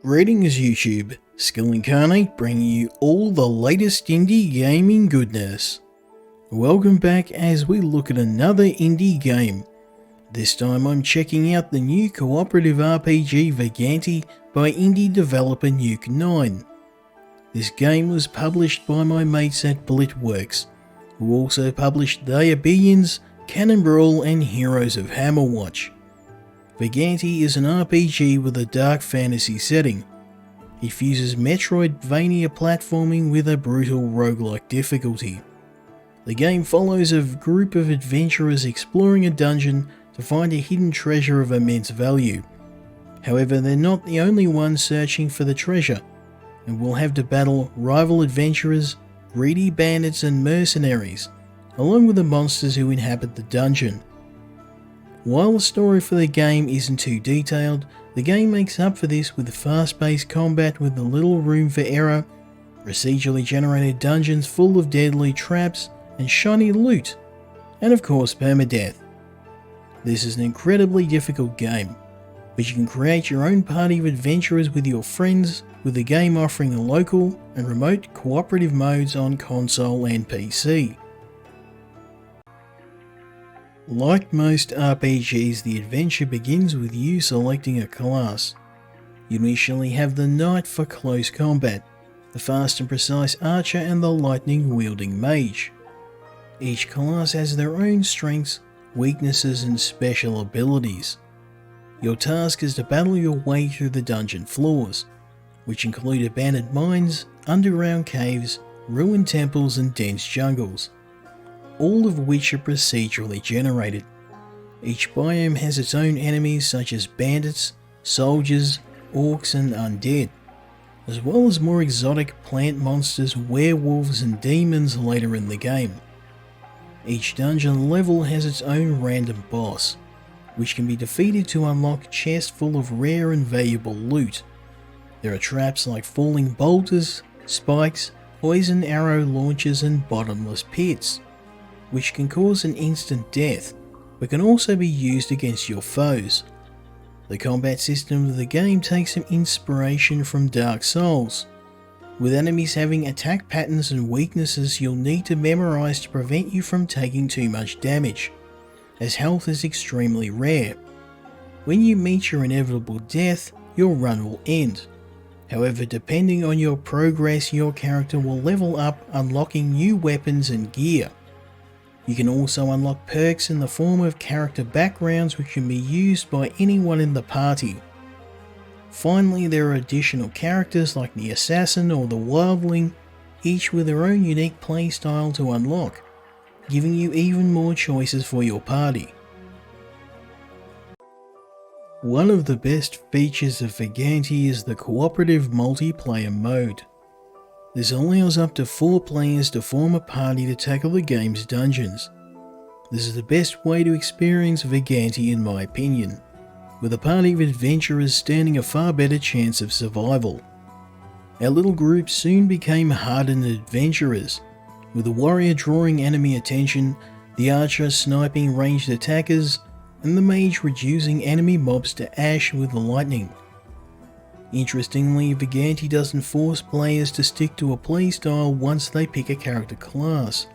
Greetings YouTube, Skill Incarnate bringing you all the latest indie gaming goodness. Welcome back as we look at another indie game. This time I'm checking out the new cooperative RPG Vagante by indie developer Nuke Nine. This game was published by my mates at Blitworks, who also published They Are Billions, Cannonbrawl and Heroes of Hammerwatch. Vagante is an RPG with a dark fantasy setting. It fuses Metroidvania platforming with a brutal roguelike difficulty. The game follows a group of adventurers exploring a dungeon to find a hidden treasure of immense value. However, they're not the only ones searching for the treasure, and will have to battle rival adventurers, greedy bandits and mercenaries, along with the monsters who inhabit the dungeon. While the story for the game isn't too detailed, the game makes up for this with fast-paced combat with little room for error, procedurally generated dungeons full of deadly traps and shiny loot, and of course permadeath. This is an incredibly difficult game, but you can create your own party of adventurers with your friends, with the game offering the local and remote cooperative modes on console and PC. Like most RPGs, the adventure begins with you selecting a class. You initially have the Knight for close combat, the fast and precise archer and the lightning wielding mage. Each class has their own strengths, weaknesses and special abilities. Your task is to battle your way through the dungeon floors, which include abandoned mines, underground caves, ruined temples and dense jungles, all of which are procedurally generated. Each biome has its own enemies such as bandits, soldiers, orcs and undead, as well as more exotic plant monsters, werewolves and demons later in the game. Each dungeon level has its own random boss, which can be defeated to unlock chests full of rare and valuable loot. There are traps like falling boulders, spikes, poison arrow launchers and bottomless pits, which can cause an instant death, but can also be used against your foes. The combat system of the game takes some inspiration from Dark Souls, with enemies having attack patterns and weaknesses you'll need to memorize to prevent you from taking too much damage, as health is extremely rare. When you meet your inevitable death, your run will end. However, depending on your progress, your character will level up, unlocking new weapons and gear. You can also unlock perks in the form of character backgrounds which can be used by anyone in the party. Finally, there are additional characters like the Assassin or the Wildling, each with their own unique playstyle to unlock, giving you even more choices for your party. One of the best features of Vagante is the cooperative multiplayer mode. This allows up to 4 players to form a party to tackle the game's dungeons. This is the best way to experience Vagante in my opinion, with a party of adventurers standing a far better chance of survival. Our little group soon became hardened adventurers, with the warrior drawing enemy attention, the archer sniping ranged attackers, and the mage reducing enemy mobs to ash with lightning. Interestingly, Vagante doesn't force players to stick to a playstyle once they pick a character class,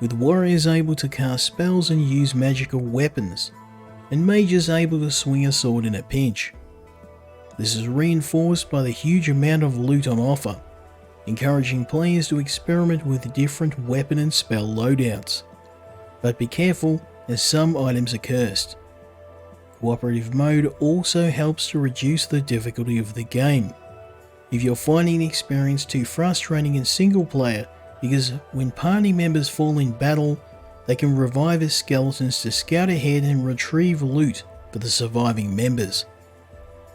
with warriors able to cast spells and use magical weapons, and mages able to swing a sword in a pinch. This is reinforced by the huge amount of loot on offer, encouraging players to experiment with different weapon and spell loadouts. But be careful, as some items are cursed. Cooperative mode also helps to reduce the difficulty of the game. If you're finding the experience too frustrating in single player, because when party members fall in battle, they can revive as skeletons to scout ahead and retrieve loot for the surviving members.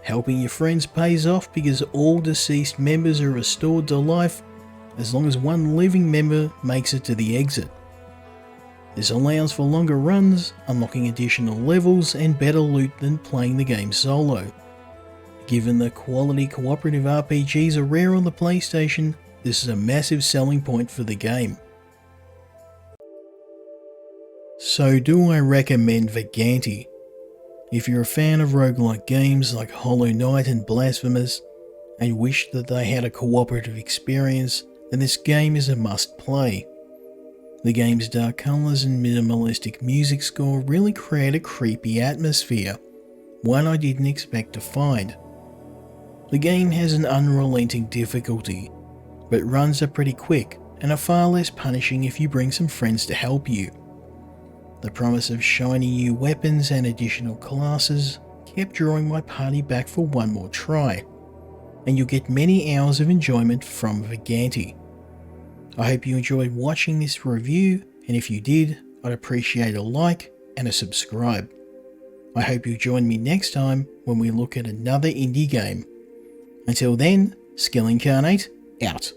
Helping your friends pays off because all deceased members are restored to life as long as one living member makes it to the exit. This allows for longer runs, unlocking additional levels and better loot than playing the game solo. Given that quality cooperative RPGs are rare on the PlayStation, this is a massive selling point for the game. So do I recommend Vagante? If you're a fan of roguelike games like Hollow Knight and Blasphemous, and wish that they had a cooperative experience, then this game is a must play. The game's dark colours and minimalistic music score really create a creepy atmosphere, one I didn't expect to find. The game has an unrelenting difficulty, but runs are pretty quick and are far less punishing if you bring some friends to help you. The promise of shiny new weapons and additional classes kept drawing my party back for one more try, and you'll get many hours of enjoyment from Vagante. I hope you enjoyed watching this review, and if you did, I'd appreciate a like and a subscribe. I hope you'll join me next time when we look at another indie game. Until then, Skill Incarnate, out.